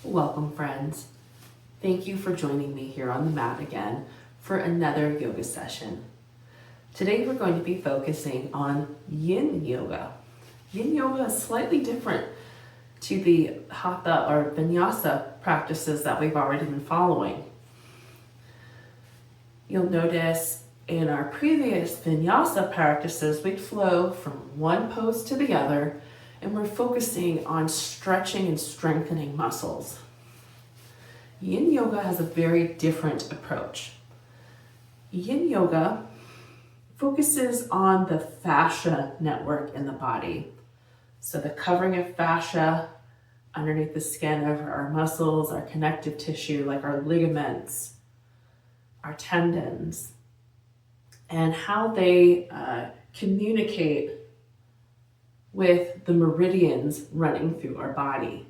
Welcome, friends. Thank you for joining me here on the mat again for another yoga session. Today we're going to be focusing on Yin Yoga. Yin Yoga is slightly different to the Hatha or Vinyasa practices that we've already been following. You'll notice in our previous Vinyasa practices, we'd flow from one pose to the other, and we're focusing on stretching and strengthening muscles. Yin Yoga has a very different approach. Yin Yoga focuses on the fascia network in the body. So the covering of fascia underneath the skin over our muscles, our connective tissue, like our ligaments, our tendons, and how they communicate with the meridians running through our body.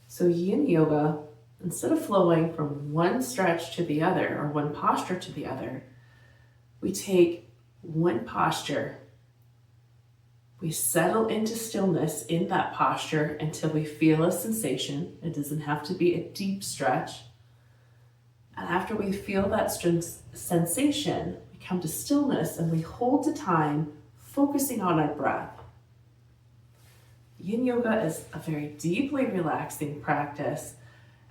So Yin Yoga, instead of flowing from one stretch to the other or one posture to the other, we take one posture, we settle into stillness in that posture until we feel a sensation. It doesn't have to be a deep stretch. And after we feel that sensation, we come to stillness and we hold the time focusing on our breath. Yin Yoga is a very deeply relaxing practice,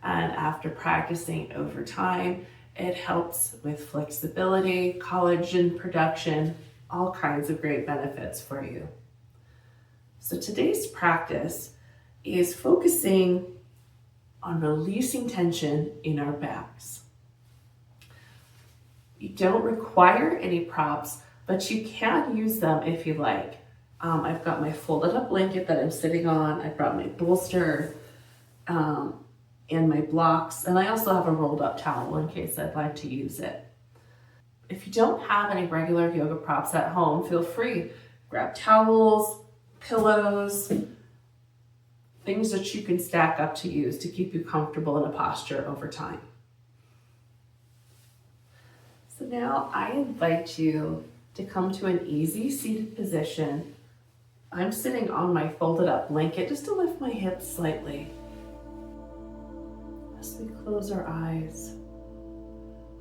and after practicing over time, it helps with flexibility, collagen production, all kinds of great benefits for you. So today's practice is focusing on releasing tension in our backs. You don't require any props, but you can use them if you like. I've got my folded up blanket that I'm sitting on. I've brought my bolster and my blocks, and I also have a rolled up towel in case I'd like to use it. If you don't have any regular yoga props at home, feel free. Grab towels, pillows, things that you can stack up to use to keep you comfortable in a posture over time. So now I invite you to come to an easy seated position. I'm sitting on my folded up blanket just to lift my hips slightly. As we close our eyes,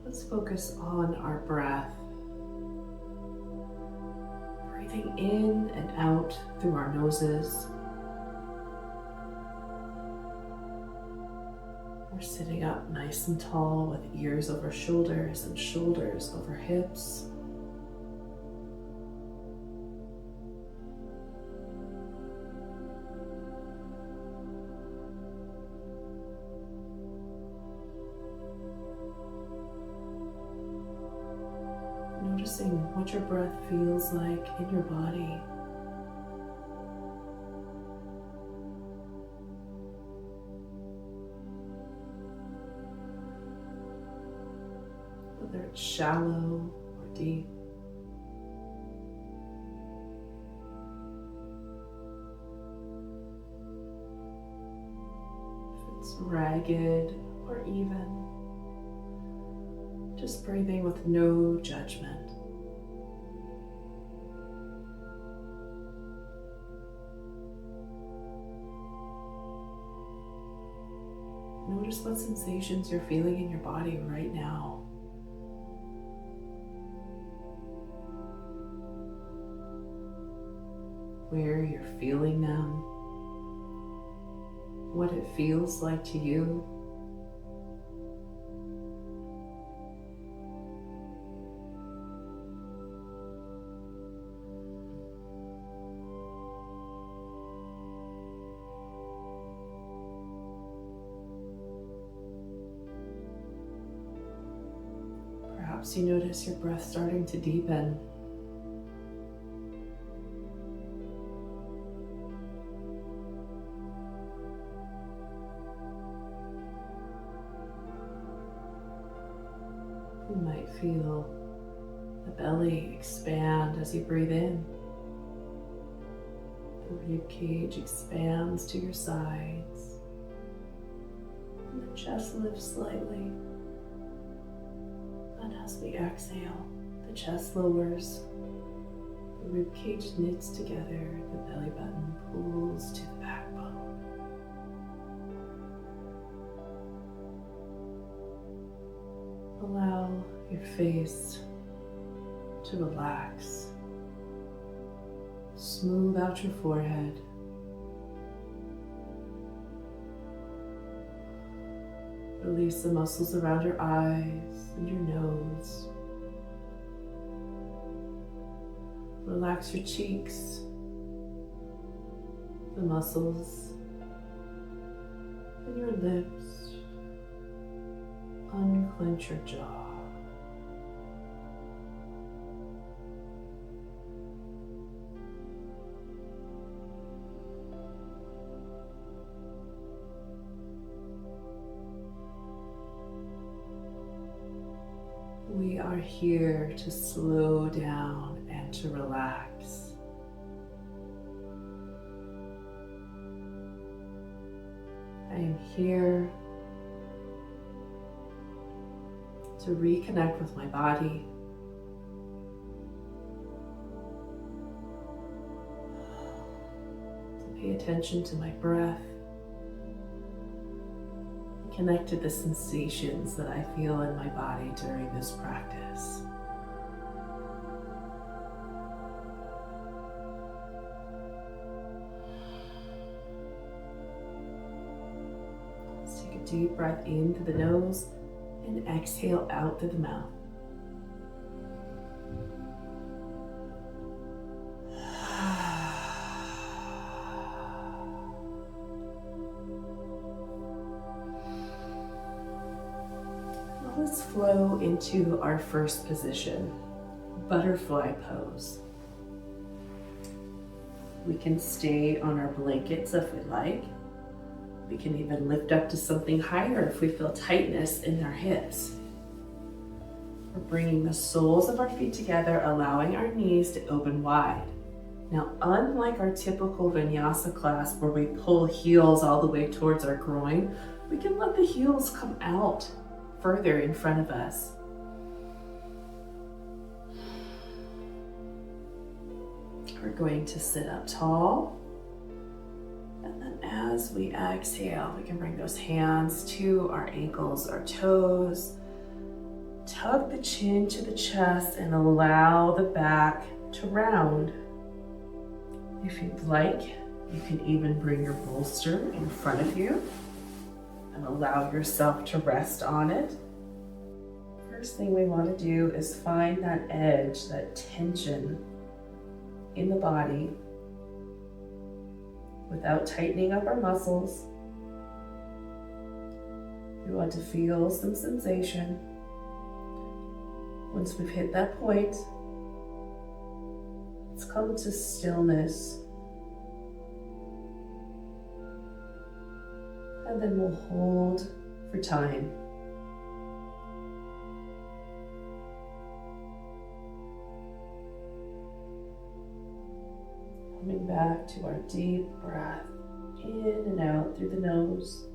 let's focus on our breath. Breathing in and out through our noses. We're sitting up nice and tall with ears over shoulders and shoulders over hips. Noticing what your breath feels like in your body. Whether it's shallow or deep. If it's ragged or even. Just breathing with no judgment. Notice what sensations you're feeling in your body right now. Where you're feeling them. What it feels like to you. Perhaps you notice your breath starting to deepen. You might feel the belly expand as you breathe in. The rib cage expands to your sides. And the chest lifts slightly. And as we exhale, the chest lowers, the rib cage knits together, the belly button pulls to the backbone. Allow your face to relax. Smooth out your forehead. Release the muscles around your eyes and your nose. Relax your cheeks, the muscles in your lips. Unclench your jaw. We are here to slow down and to relax. I am here to reconnect with my body. To pay attention to my breath. Connect to the sensations that I feel in my body during this practice. Let's take a deep breath in through the nose and exhale out through the mouth. Let's flow into our first position, butterfly pose. We can stay on our blankets if we like. We can even lift up to something higher if we feel tightness in our hips. We're bringing the soles of our feet together, allowing our knees to open wide. Now, unlike our typical vinyasa class where we pull heels all the way towards our groin, we can let the heels come out further in front of us. We're going to sit up tall. And then as we exhale, we can bring those hands to our ankles, our toes. Tug the chin to the chest and allow the back to round. If you'd like, you can even bring your bolster in front of you and allow yourself to rest on it. First thing we want to do is find that edge, that tension in the body without tightening up our muscles. We want to feel some sensation. Once we've hit that point, let's come to stillness. And then we'll hold for time. Coming back to our deep breath in and out through the nose.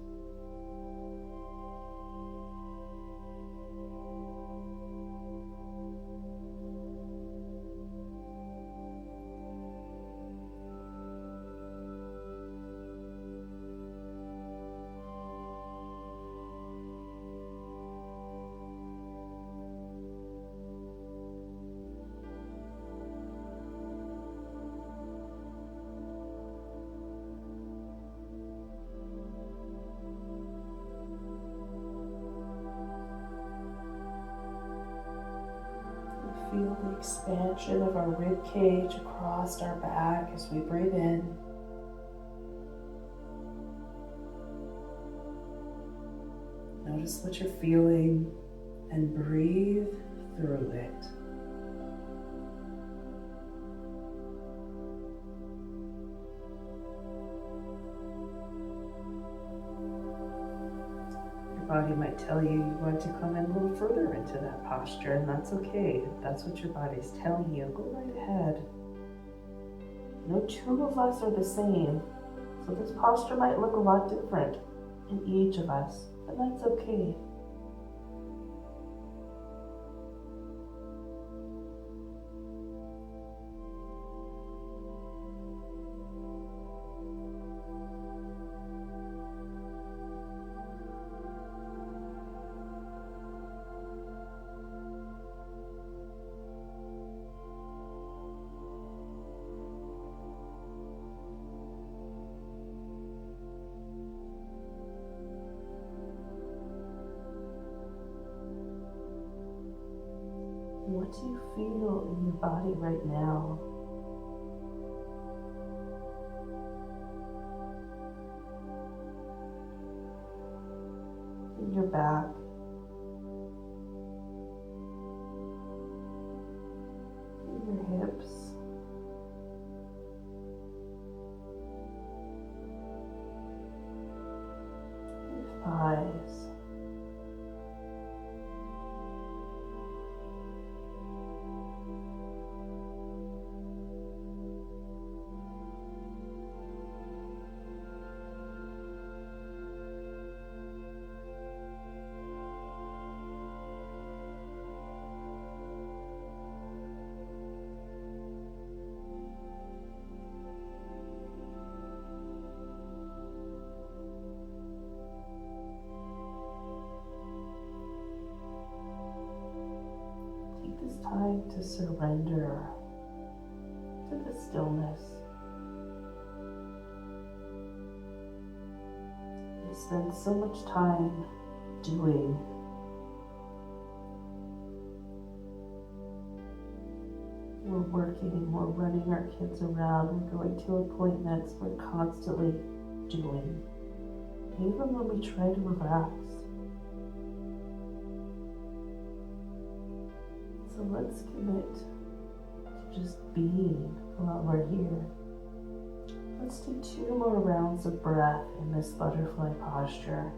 Feel the expansion of our rib cage across our back as we breathe in. Notice what you're feeling and breathe through it. Body might tell you want to come in a little further into that posture, and that's okay. If that's what your body's telling you, go right ahead. No two of us are the same, so this posture might look a lot different in each of us, and that's okay. What do you feel in your body right now? In your back. In your hips. Your thighs. This time to surrender to the stillness. We spend so much time doing. We're working, we're running our kids around, we're going to appointments, we're constantly doing. Even when we try to relax. So let's commit to just being while we're here. Let's do 2 more rounds of breath in this butterfly posture.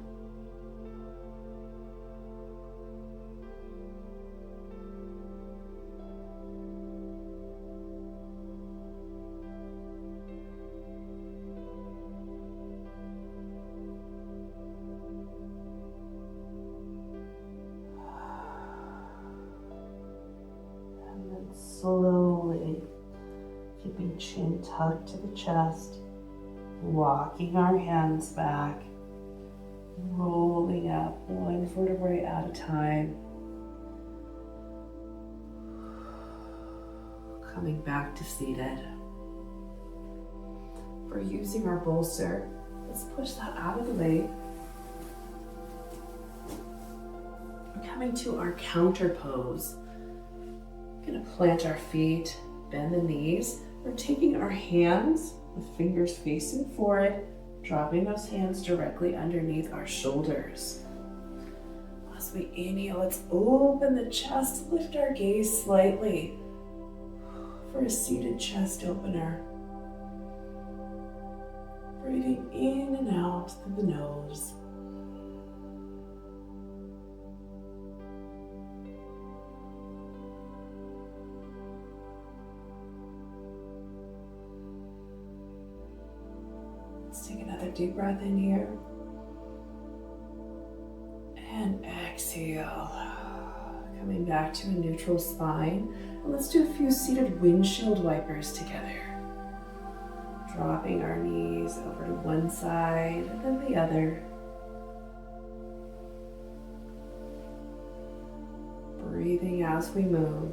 Slowly, keeping chin tucked to the chest, walking our hands back, rolling up 1 vertebrae at a time. Coming back to seated. For using our bolster, let's push that out of the way. We're coming to our counter pose. We're going to plant our feet, bend the knees. We're taking our hands with fingers facing forward, dropping those hands directly underneath our shoulders. As we inhale, let's open the chest, lift our gaze slightly for a seated chest opener. Breathing in and out through the nose. Let's take another deep breath in here. And exhale. Coming back to a neutral spine. And let's do a few seated windshield wipers together. Dropping our knees over to one side and then the other. Breathing as we move.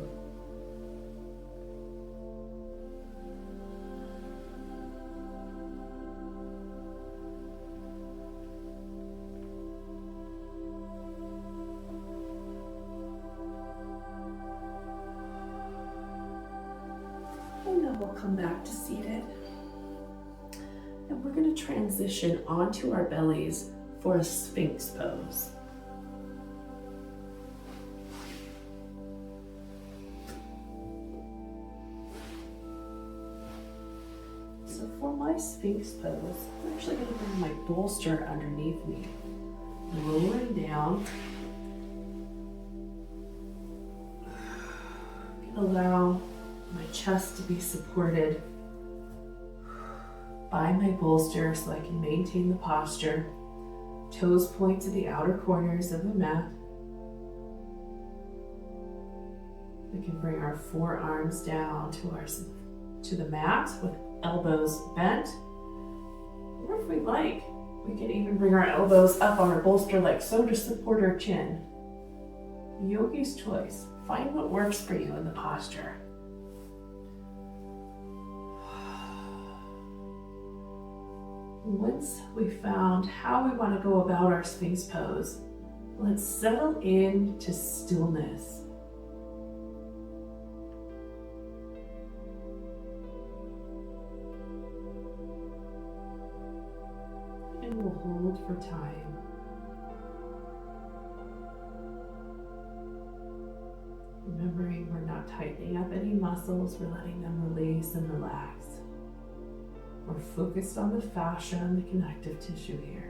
And then we'll come back to seated. And we're going to transition onto our bellies for a Sphinx pose. So for my Sphinx pose, I'm actually going to bring my bolster underneath me, lowering down. Allow my chest to be supported by my bolster so I can maintain the posture. Toes point to the outer corners of the mat. We can bring our forearms down to the mat with elbows bent. Or if we like, we can even bring our elbows up on our bolster like so to support our chin. Yogi's choice. Find what works for you in the posture. Once we've found how we want to go about our Sphinx pose, let's settle into stillness. hold for time. Remembering we're not tightening up any muscles, we're letting them release and relax. We're focused on the fascia and the connective tissue here.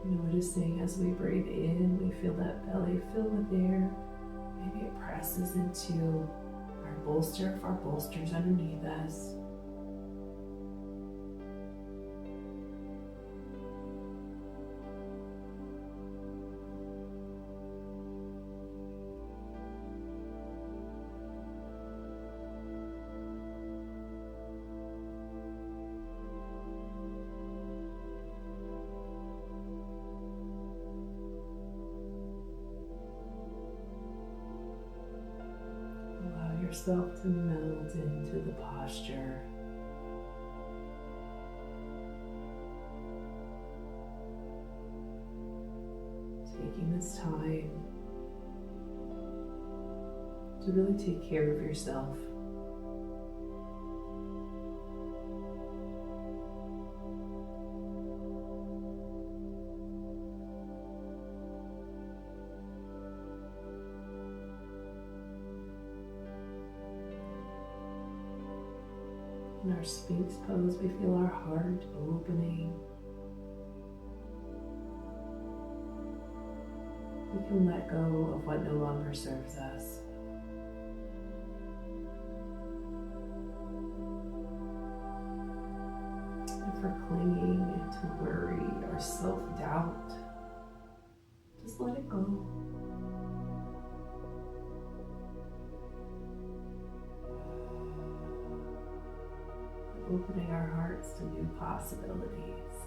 Noticing as we breathe in, we feel that belly fill with air. Maybe it presses into our bolster if our bolster's underneath us. Yourself to meld into the posture. Taking this time to really take care of yourself. In our Sphinx pose, we feel our heart opening. We can let go of what no longer serves us. If we're clinging to worry or self-doubt, just let it go. Opening our hearts to new possibilities.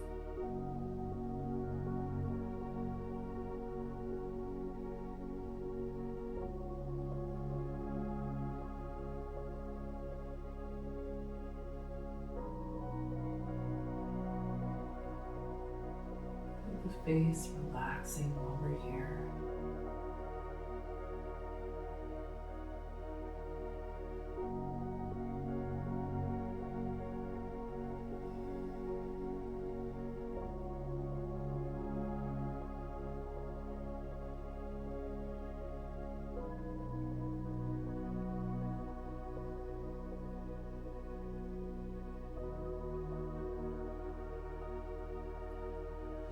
Feel the face relaxing while we're here.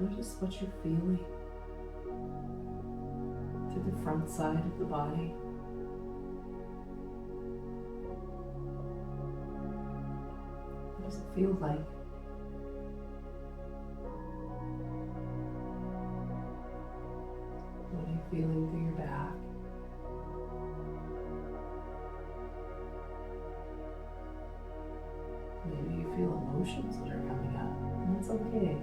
Notice what you're feeling to the front side of the body. What does it feel like? What are you feeling through your back? Maybe you feel emotions that are coming up, and that's okay.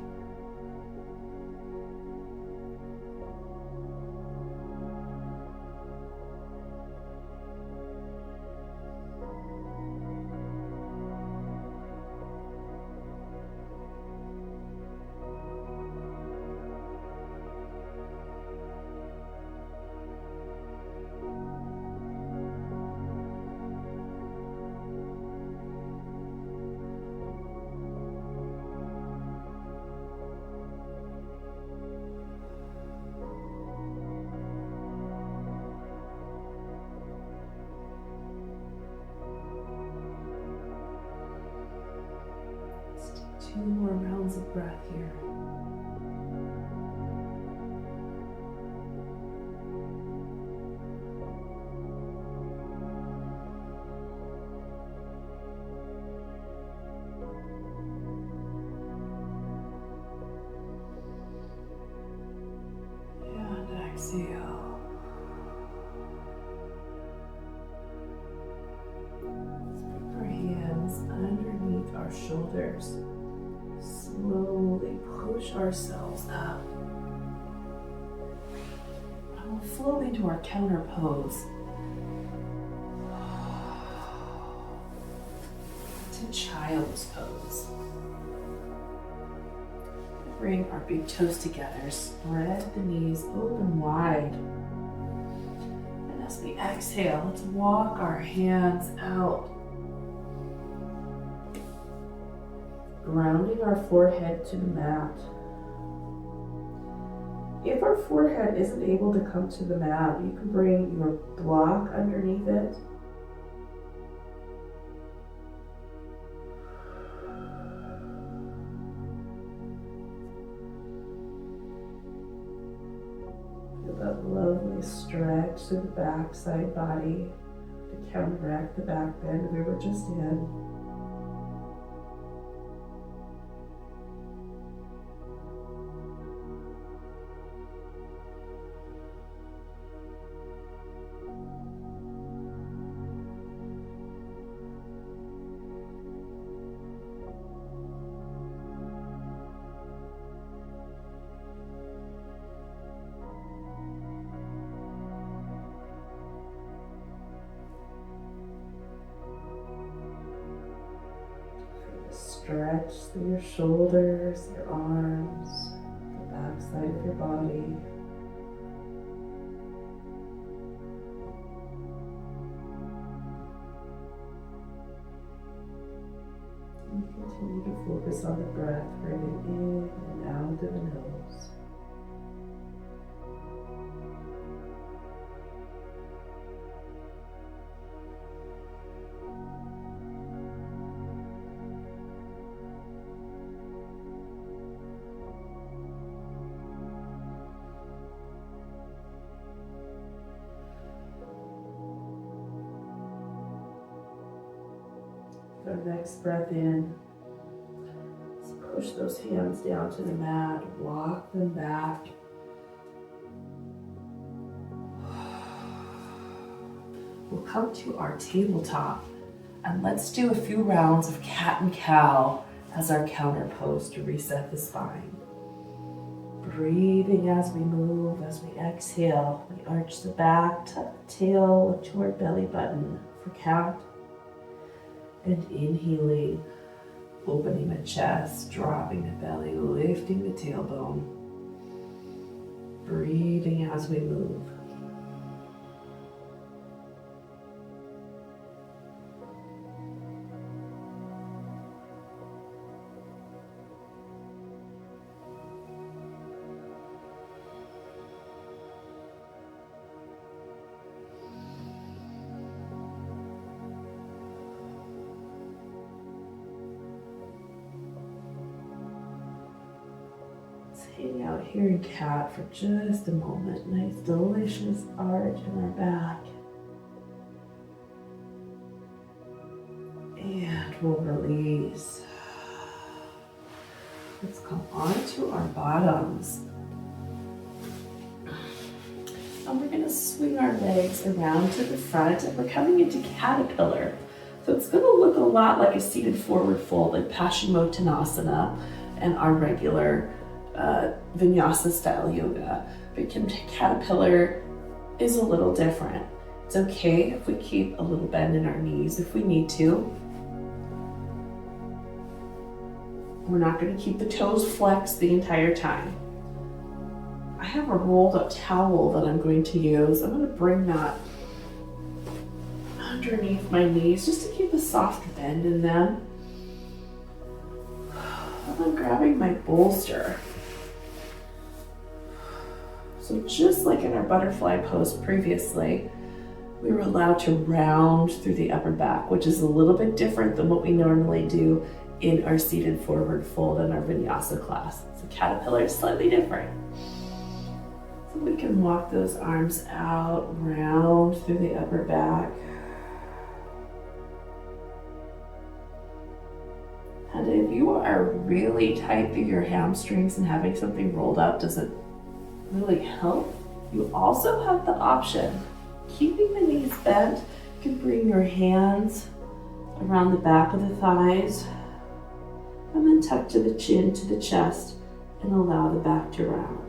Two more rounds of breath here. And exhale. Let's put our hands underneath our shoulders. Slowly push ourselves up. And we'll flow into our counter pose. To child's pose. Bring our big toes together. Spread the knees open wide. And as we exhale, let's walk our hands out grounding our forehead to the mat. If our forehead isn't able to come to the mat, you can bring your block underneath it. Feel that lovely stretch through the back side body to counteract the back bend we were just in. Stretch through your shoulders, your arms, the back side of your body. And continue to focus on the breath, breathing in and out of the nose. Our next breath in, let's push those hands down to the mat, walk them back. We'll come to our tabletop and let's do a few rounds of cat and cow as our counter pose to reset the spine. Breathing as we move, as we exhale, we arch the back, tuck the tail, look to our belly button for cat. And inhaling, opening the chest, dropping the belly, lifting the tailbone. Breathing as we move. Hang out here in cat for just a moment. Nice delicious arch in our back. And we'll release. Let's come onto our bottoms. And we're gonna swing our legs around to the front and we're coming into caterpillar. So it's gonna look a lot like a seated forward fold, like Paschimottanasana and our regular Vinyasa style yoga, but caterpillar is a little different. It's okay if we keep a little bend in our knees if we need to. We're not going to keep the toes flexed the entire time. I have a rolled up towel that I'm going to use. I'm going to bring that underneath my knees just to keep a soft bend in them. And I'm grabbing my bolster. So just like in our butterfly pose previously, we were allowed to round through the upper back, which is a little bit different than what we normally do in our seated forward fold in our Vinyasa class. So caterpillar is slightly different. So we can walk those arms out, round through the upper back. And if you are really tight through your hamstrings and having something rolled up doesn't really help, you also have the option, keeping the knees bent, you can bring your hands around the back of the thighs and then tuck to the chin, to the chest, and allow the back to round.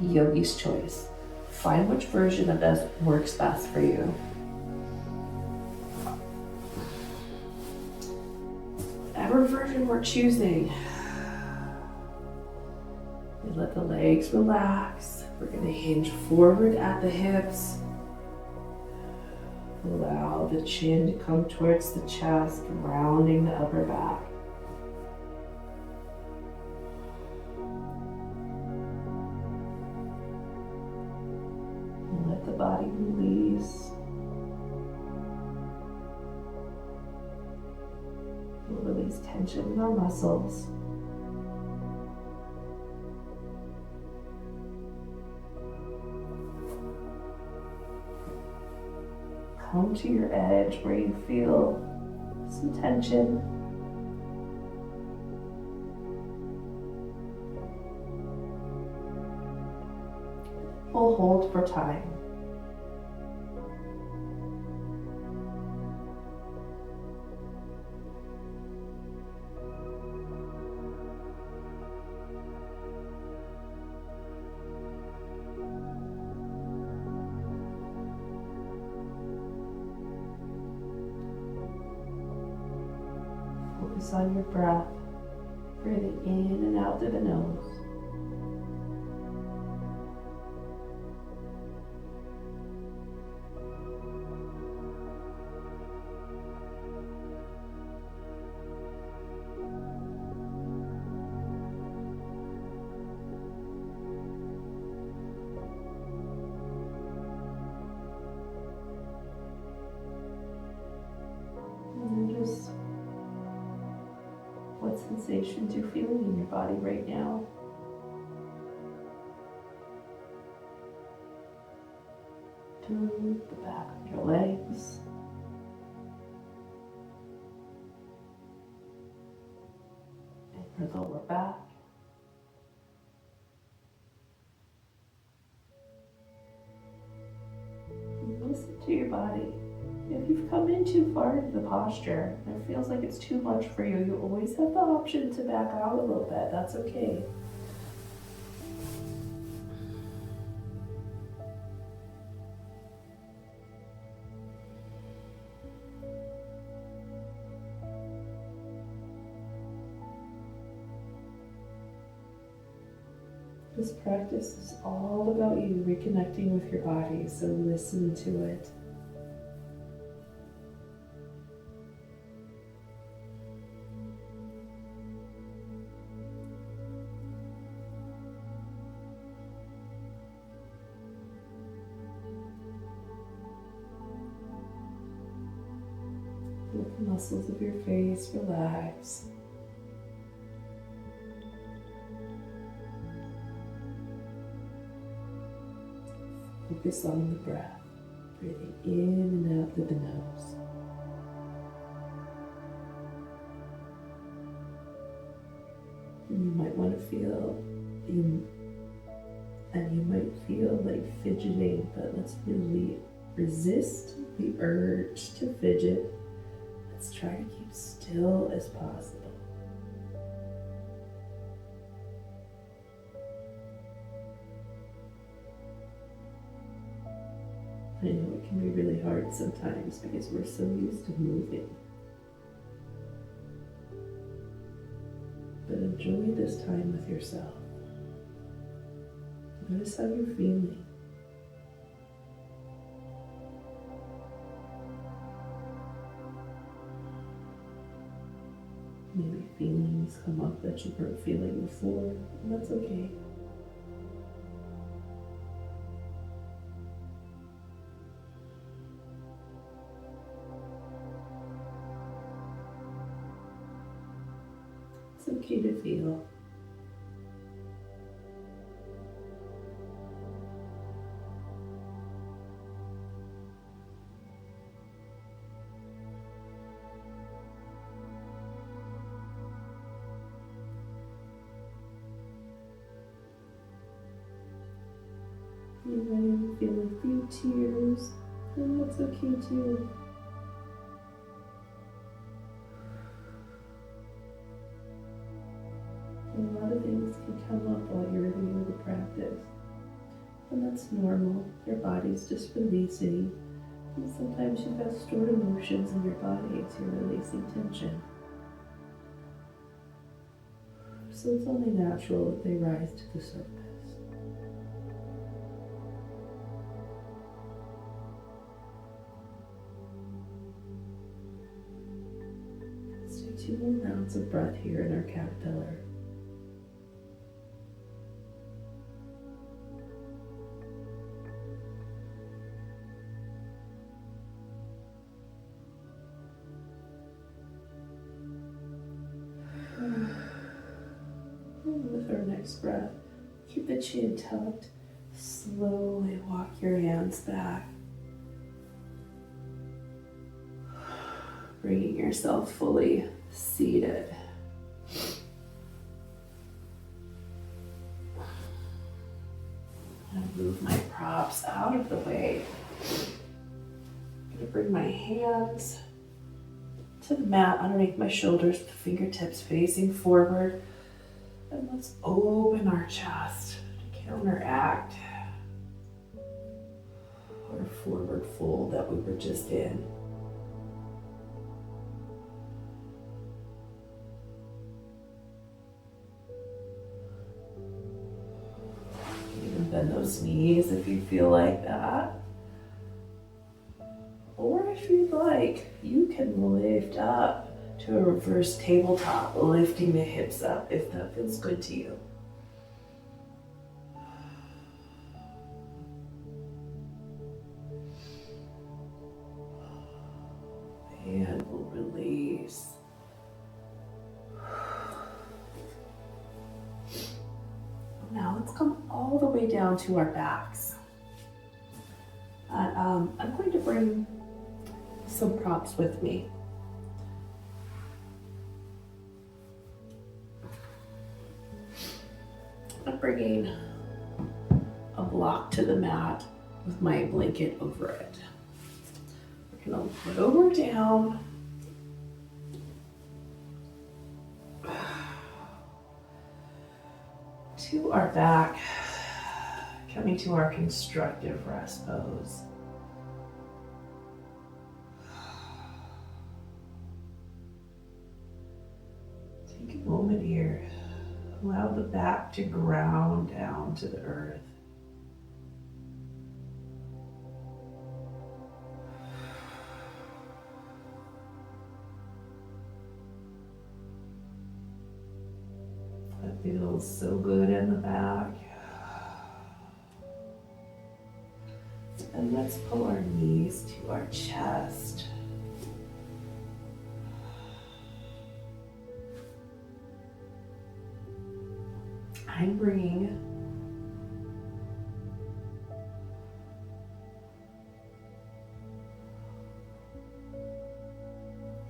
Yogi's choice. Find which version of this works best for you. Whatever version we're choosing, we let the legs relax. We're going to hinge forward at the hips. Allow the chin to come towards the chest, rounding the upper back. body release. We'll release tension in our muscles. Come to your edge where you feel some tension. We'll hold for time. Focus on your breath, breathing in and out through the nose. And just what sensations you're feeling in your body right now. Through the back of your legs. And your lower back. And listen to your body. If you've come in too far into the posture and it feels like it's too much for you, you always have the option to back out a little bit. That's okay. This practice is all about you reconnecting with your body, so listen to it. Let the muscles of your face relax. Focus on the breath, breathing in and out through the nose. And you might want to feel, you might feel like fidgeting, but let's really resist the urge to fidget. Let's try to keep still as possible. I know it can be really hard sometimes because we're so used to moving. But enjoy this time with yourself. Notice how you're feeling. Maybe feelings come up that you weren't feeling before, and that's okay. It's okay to feel. You might feel a few tears, and that's okay too. A lot of things can come up while you're in the yoga practice, and that's normal. Your body's just releasing, and sometimes you've got stored emotions in your body, so you're releasing tension. So it's only natural that they rise to the surface. Let's do 2 more rounds of breath here in our caterpillar. breath. Keep the chin tucked. Slowly walk your hands back. Bringing yourself fully seated. I'm gonna move my props out of the way. I'm gonna bring my hands to the mat underneath my shoulders with the fingertips facing forward. And let's open our chest to counteract our forward fold that we were just in. Bend those knees if you feel like that. Or if you'd like, you can lift up to a reverse tabletop, lifting the hips up if that feels good to you. And we'll release. Now let's come all the way down to our backs. And, I'm going to bring some props with me. I'm bringing a block to the mat with my blanket over it. We're gonna lower down. To our back, coming to our constructive rest pose. Take a moment here. Allow the back to ground down to the earth. That feels so good in the back. And let's pull our knees to our chest. I'm bringing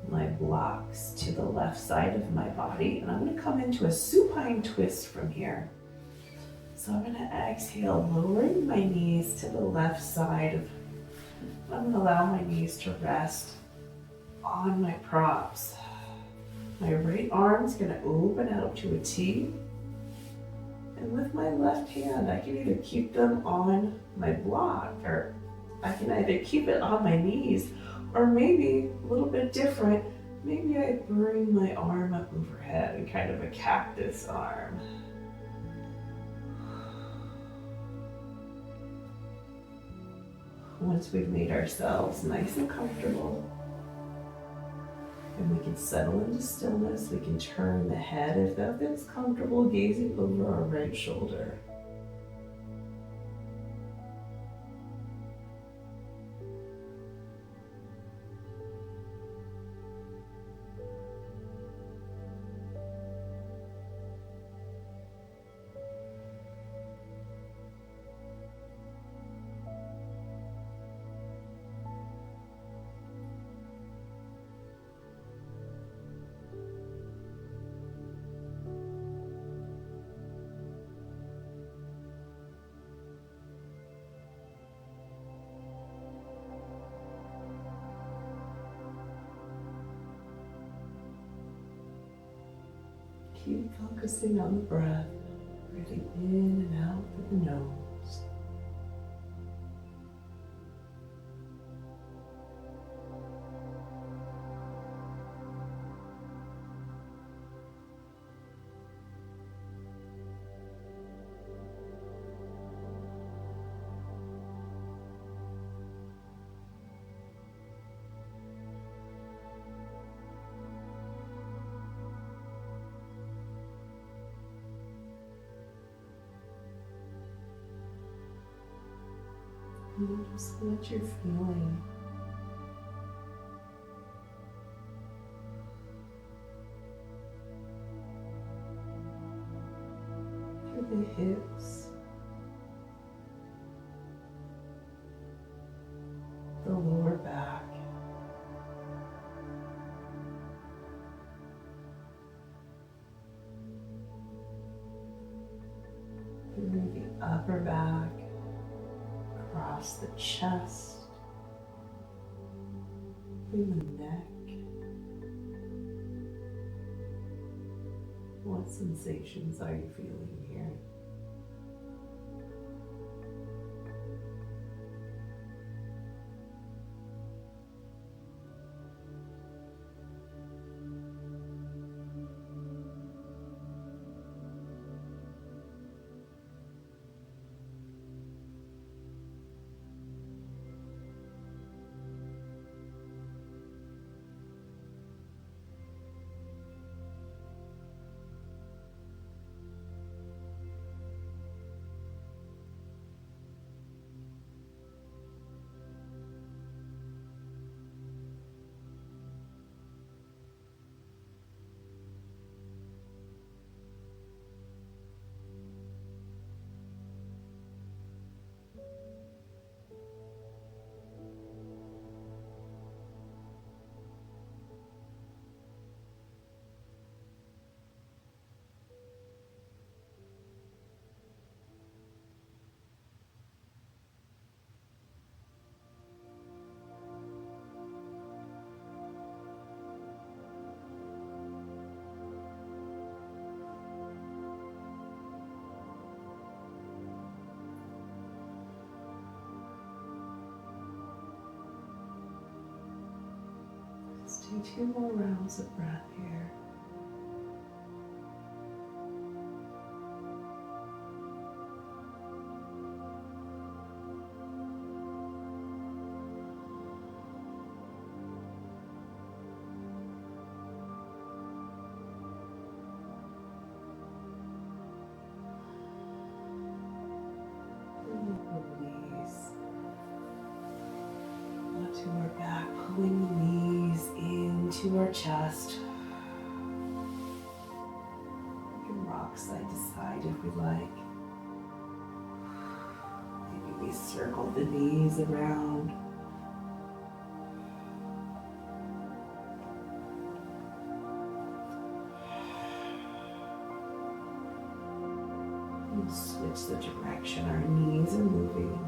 my blocks to the left side of my body, and I'm going to come into a supine twist from here. So I'm going to exhale, lowering my knees to the left side. I'm going to allow my knees to rest on my props. My right arm's going to open out to a T. And with my left hand, I can either keep them on my block, or I can either keep it on my knees, or maybe a little bit different. Maybe I bring my arm up overhead in kind of a cactus arm. Once we've made ourselves nice and comfortable, and we can settle into stillness, we can turn the head if that feels comfortable, gazing over our right shoulder. Keep focusing on the breath, breathing in and out through the nose. Notice what you're feeling. If you're hips, the lower back, through the upper back, across the chest, through the neck. What sensations are you feeling here? Let's do 2 more rounds of breath here. Release. Onto our back, pulling the knees into our chest. We can rock side to side if we like. Maybe we circle the knees around. We'll switch the direction our knees are moving.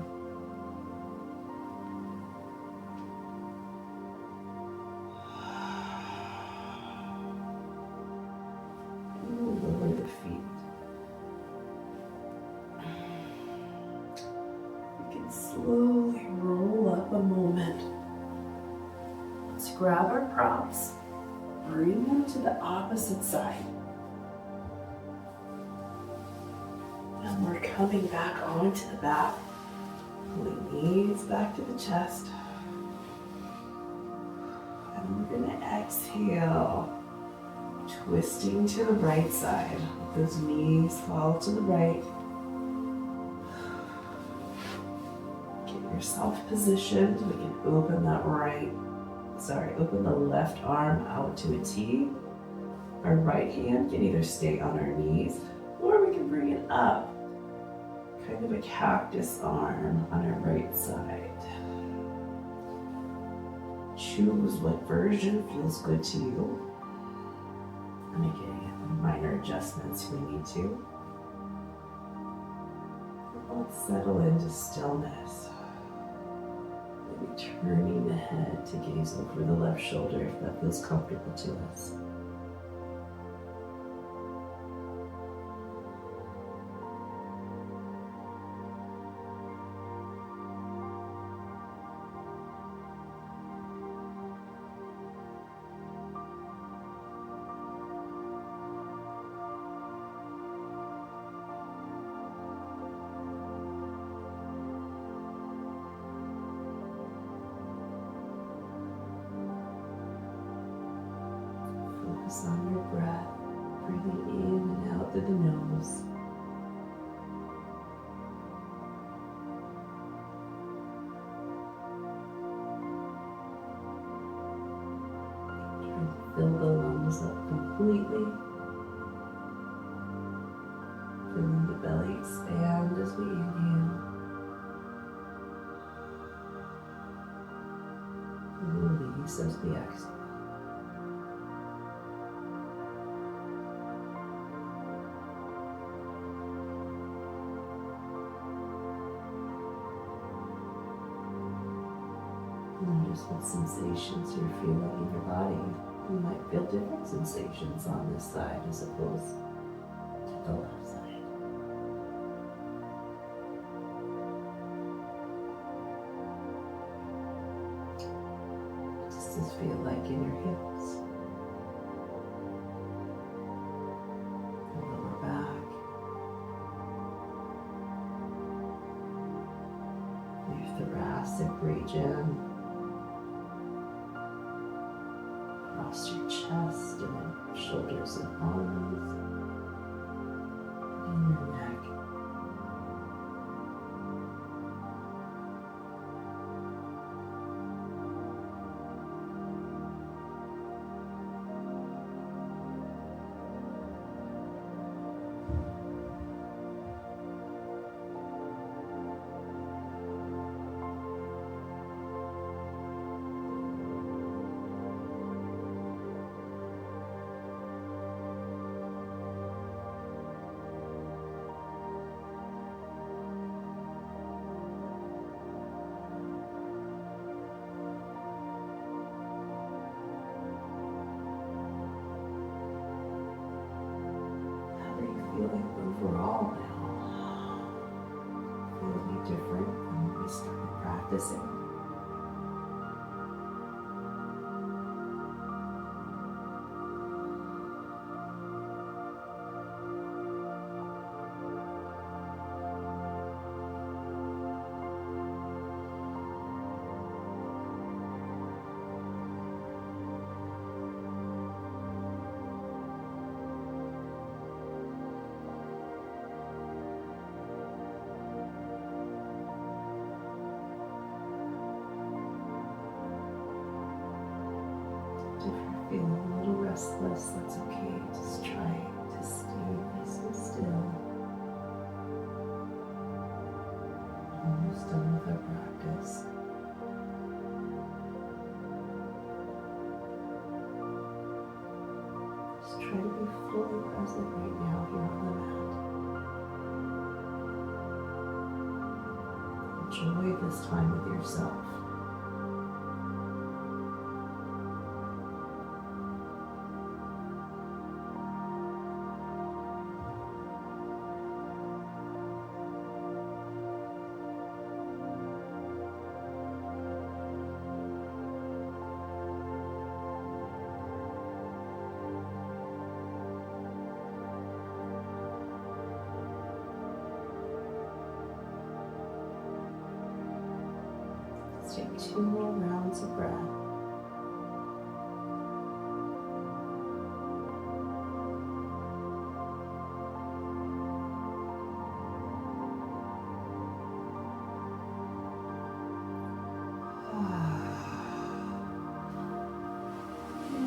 Slowly roll up a moment. Let's grab our props, bring them to the opposite side. And we're coming back onto the back, pulling knees back to the chest. And we're gonna exhale, twisting to the right side. Those knees fall to the right. Yourself positioned, we can open open the left arm out to a T. Our right hand can either stay on our knees or we can bring it up, kind of a cactus arm on our right side. Choose what version feels good to you. Making minor adjustments if we need to. Let's settle into stillness. Turning the head to gaze over the left shoulder if that feels comfortable to us. Focus on your breath, breathing in and out through the nose. Try to fill the lungs up completely. Filling the belly. expand as we inhale. Release as we exhale. Notice what sensations you're feeling in your body. You might feel different sensations on this side as opposed to the left side. What does this feel like in your hips? The lower back. Your thoracic region. Across your chest and then your shoulders and arms, and your neck. Feeling overall now. Feel any different from when we started practicing? If you're feeling a little restless, that's okay. Just try to stay nice and still. Almost done with our practice. Just try to be fully present right now here on the mat. Enjoy this time with yourself. Let's take 2 more rounds of breath.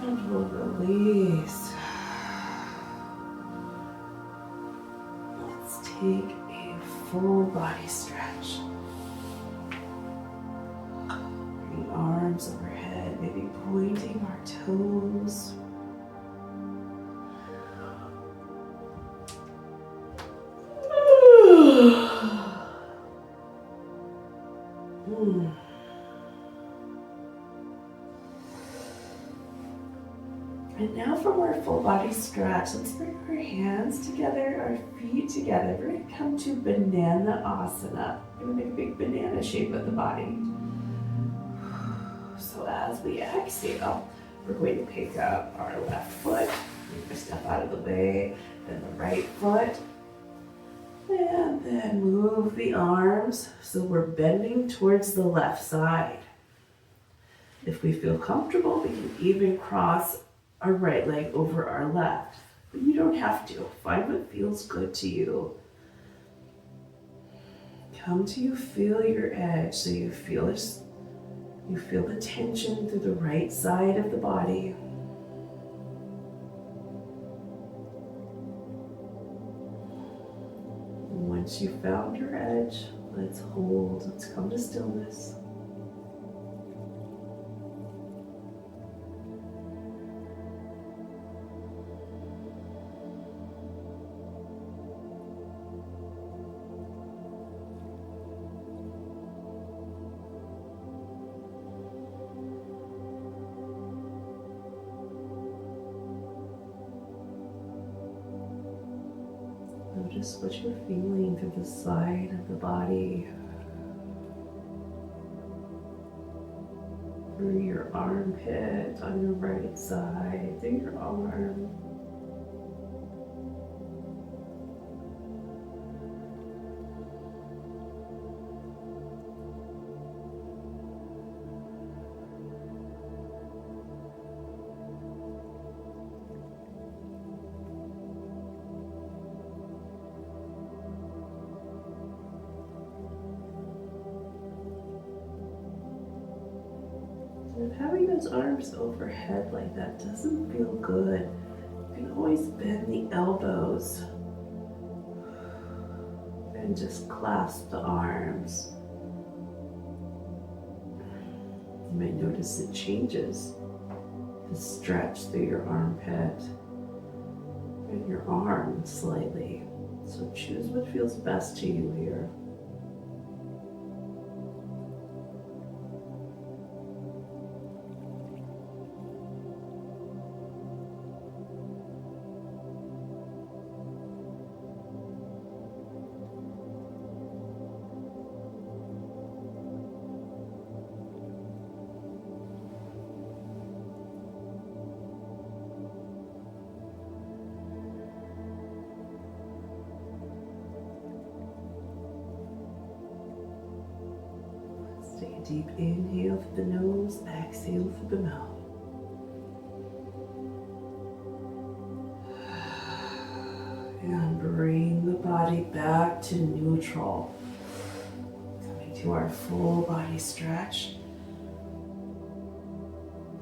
And we'll release. Let's take a full body stretch. Arms overhead, maybe pointing our toes. And now from our full body stretch, let's bring our hands together, our feet together. We're going to come to Bananasana. We're going to make a big banana shape with the body. So as we exhale, we're going to pick up our left foot, move our step out of the way, then the right foot, and then move the arms so we're bending towards the left side. If we feel comfortable, we can even cross our right leg over our left, but you don't have to. Find what feels good to you. Come to you, feel your edge, so you feel this. You feel the tension through the right side of the body. When Once you've found your edge, let's hold. Let's come to stillness. Notice what you're feeling through the side of the body, through your armpit, on your right side, through your arm. And having those arms overhead like that doesn't feel good. You can always bend the elbows and just clasp the arms. You might notice it changes the stretch through your armpit and your arm slightly. So choose what feels best to you here. Take a deep inhale through the nose, exhale through the mouth. And bring the body back to neutral. Coming to our full body stretch.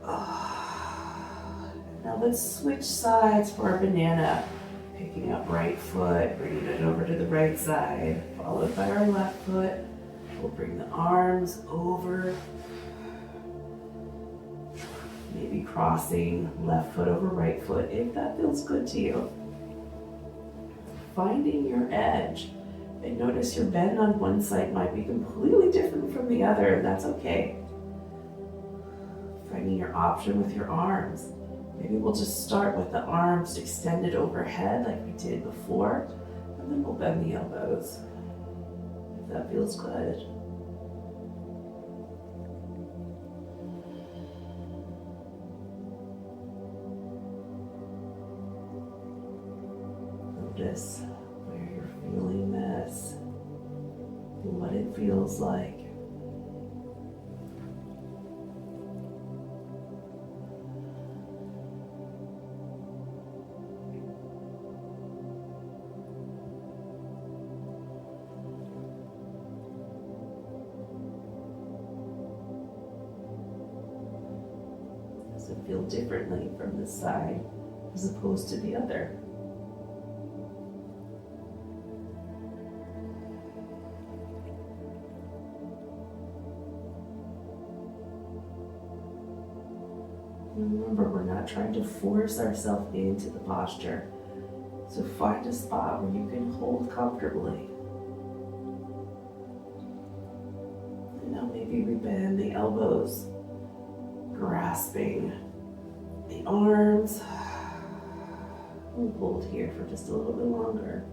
Now let's switch sides for our banana. Picking up right foot, bringing it over to the right side, followed by our left foot. We'll bring the arms over, maybe crossing left foot over right foot if that feels good to you. Finding your edge. And notice your bend on one side might be completely different from the other, and that's okay. Finding your option with your arms. Maybe we'll just start with the arms extended overhead like we did before, and then we'll bend the elbows if that feels good. Notice where you're feeling this, and what it feels like. Does it feel differently from this side as opposed to the other? Remember, we're not trying to force ourselves into the posture. So find a spot where you can hold comfortably. And now maybe we bend the elbows, grasping the arms. We'll hold here for just a little bit longer.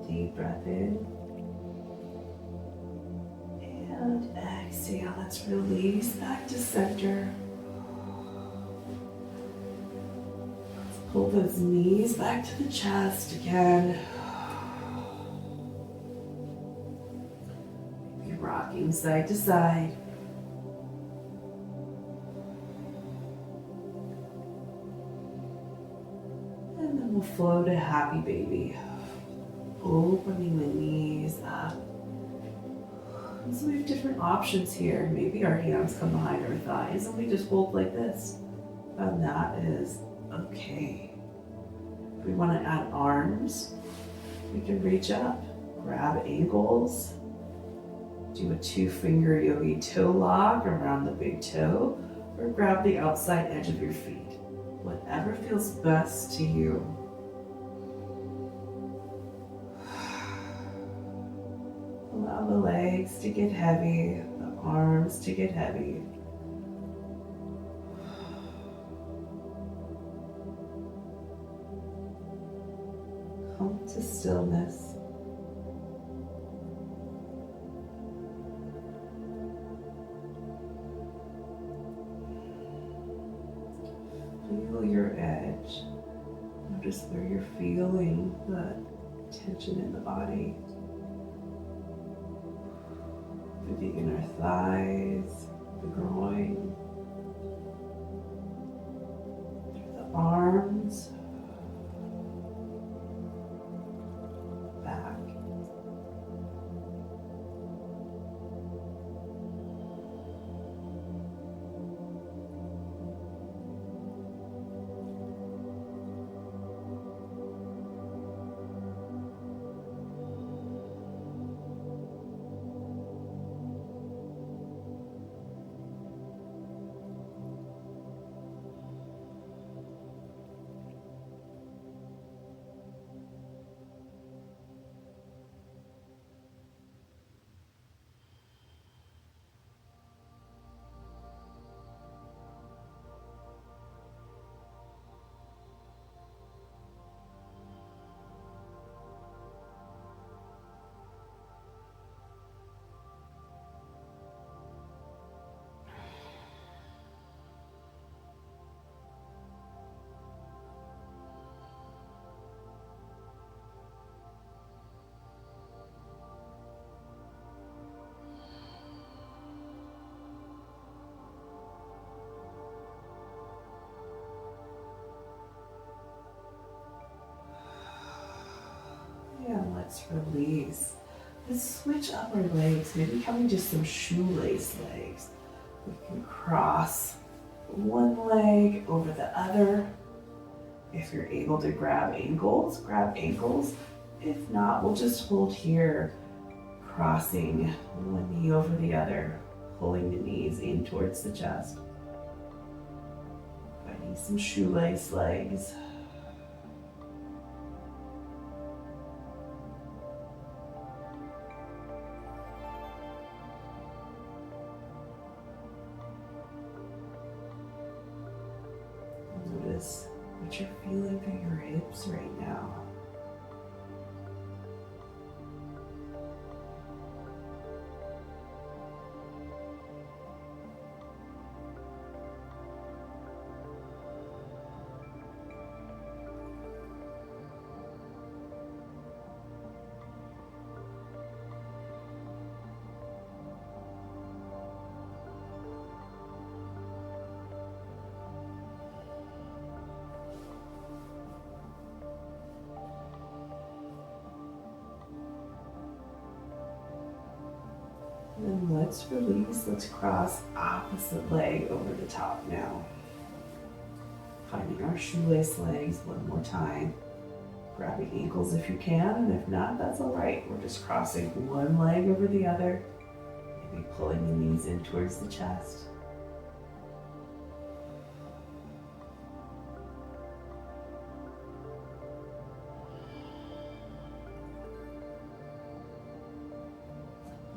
Deep breath in. And exhale. Let's release back to center. Pull those knees back to the chest again. Maybe rocking side to side. And then we'll flow to happy baby. Opening the knees up. So we have different options here. Maybe our hands come behind our thighs and we just hold like this. And that is okay. If we want to add arms, we can reach up, grab ankles, do a 2-finger yogi toe lock around the big toe, or grab the outside edge of your feet. Whatever feels best to you. Allow the legs to get heavy, the arms to get heavy. Come to stillness. Feel your edge. Notice where you're feeling the tension in the body. The inner thighs, the groin, through the arms, back. And let's release. Let's switch up our legs, maybe coming to some shoelace legs. We can cross one leg over the other. If you're able to grab ankles, grab ankles. If not, we'll just hold here, crossing one knee over the other, pulling the knees in towards the chest. Finding some shoelace legs. Notice what you're feeling through your hips right now. And let's release, let's cross opposite leg over the top now. Finding our shoelace legs one more time. Grabbing ankles if you can, and if not, that's all right. We're just crossing one leg over the other. Maybe pulling the knees in towards the chest.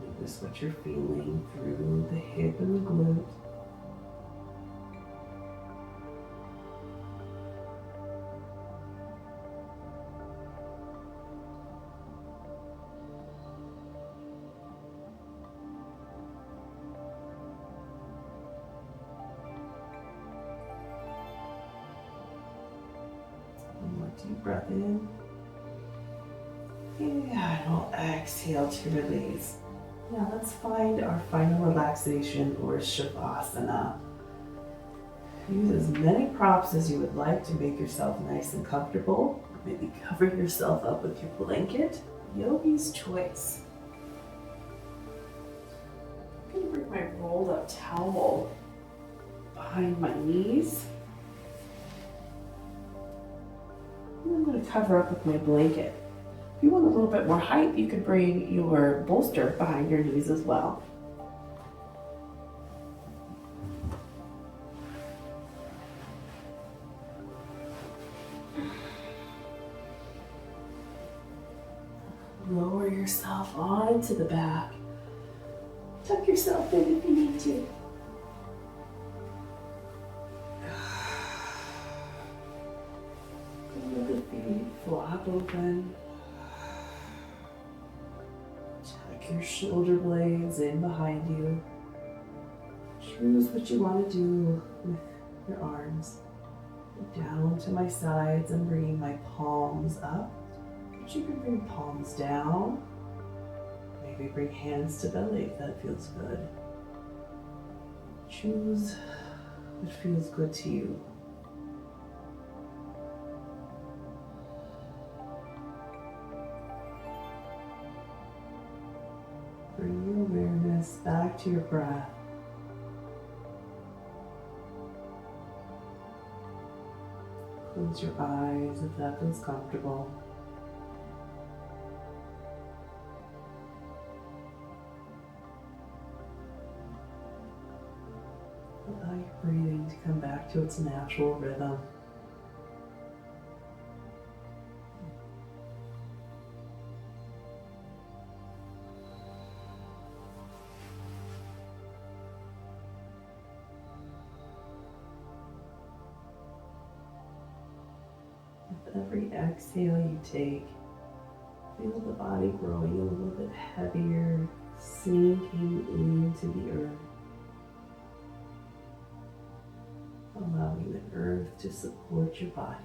Notice what you're feeling through the hip and the glute. Deep breath in. And we'll exhale to release. Now let's find our final relaxation, or Savasana. Use as many props as you would like to make yourself nice and comfortable. Maybe cover yourself up with your blanket. Yogi's choice. I'm going to bring my rolled up towel behind my knees. And I'm going to cover up with my blanket. If you want a little bit more height, you can bring your bolster behind your knees as well. Lower yourself onto the back. Tuck yourself in if you need to. Let the feet flop open. Tuck your shoulder blades in behind you. Choose what you want to do with your arms. Down to my sides and bringing my palms up. But you can bring palms down. Maybe bring hands to belly if that feels good. Choose what feels good to you. Bring your awareness back to your breath. Close your eyes if that feels comfortable. Allow your breathing to come back to its natural rhythm. With every exhale you take, feel the body growing a little bit heavier, sinking into the earth. Allowing the earth to support your body.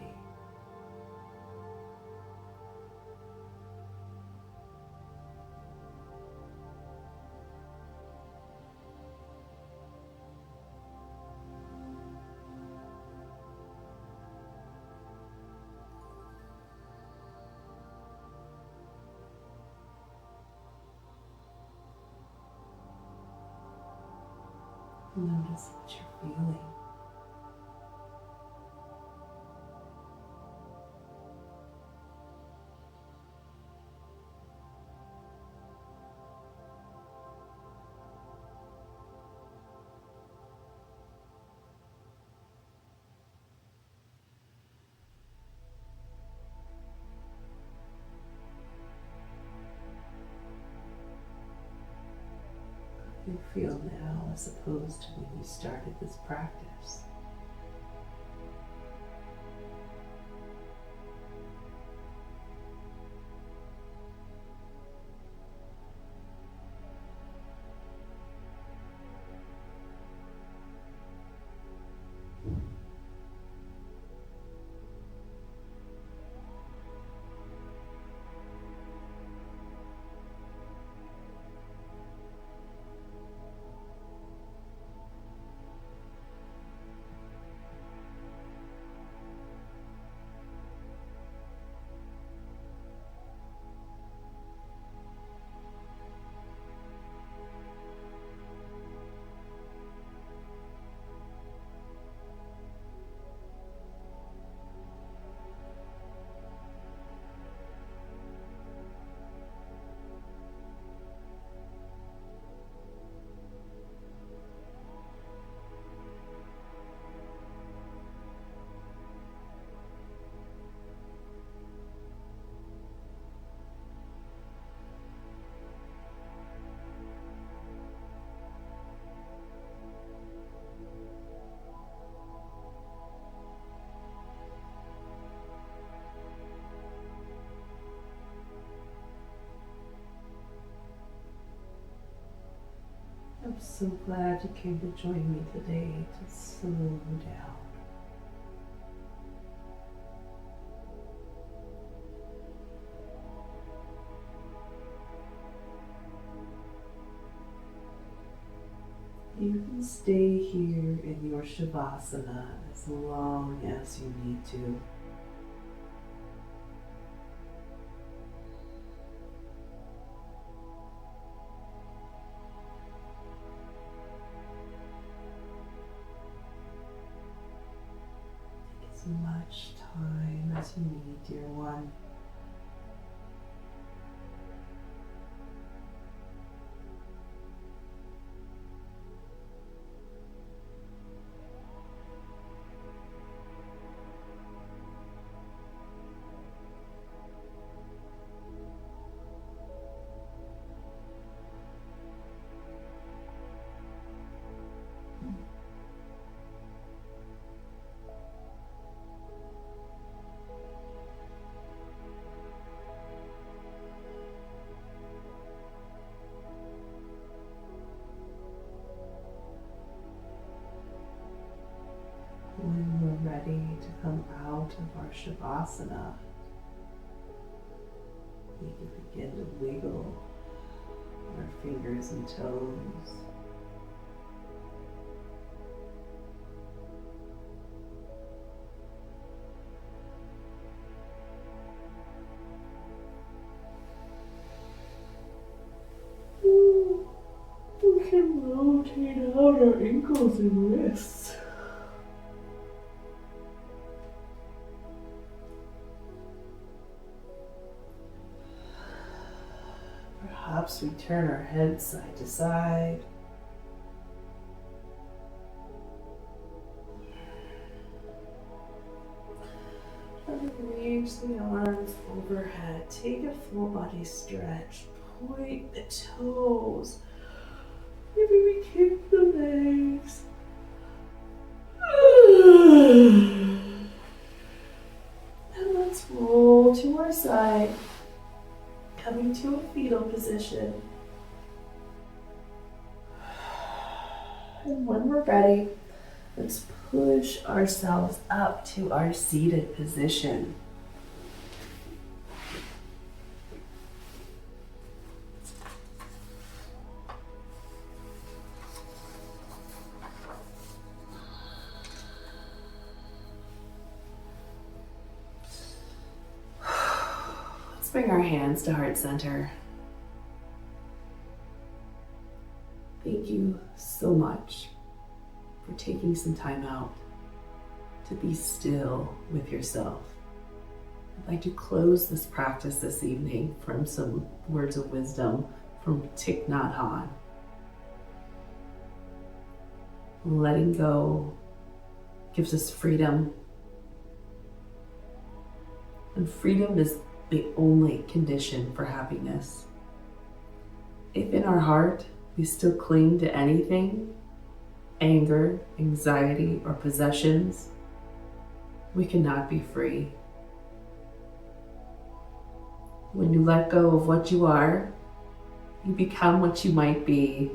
Notice what you're feeling. You feel now as opposed to when you started this practice. I'm so glad you came to join me today to slow down. stay here in your Savasana as long as you need to. Take as much time as you need, dear one. When we're ready to come out of our Savasana, we can begin to wiggle our fingers and toes. We can rotate out our ankles and wrists. Perhaps we turn our heads side to side. And reach the arms overhead. Take a full body stretch. Point the toes. Maybe we kick the legs. And let's roll to our side. Coming to a fetal position. And when we're ready, let's push ourselves up to our seated position. Bring our hands to heart center. Thank you so much for taking some time out to be still with yourself. I'd like to close this practice this evening from some words of wisdom from Thich Nhat Hanh. Letting go gives us freedom. And freedom is the only condition for happiness. If in our heart we still cling to anything, anger, anxiety, or possessions, we cannot be free. When you let go of what you are, you become what you might be.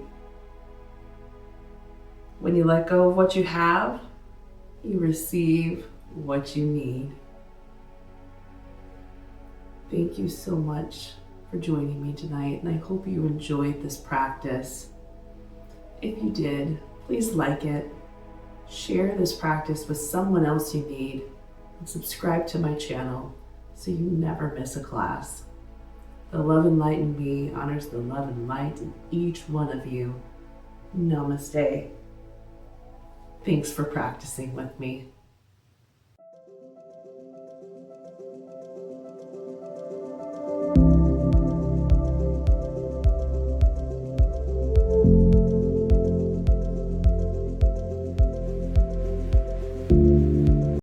When you let go of what you have, you receive what you need. Thank you so much for joining me tonight, and I hope you enjoyed this practice. If you did, please like it, share this practice with someone else you need, and subscribe to my channel so you never miss a class. The love and light in me honors the love and light in each one of you. Namaste. Thanks for practicing with me.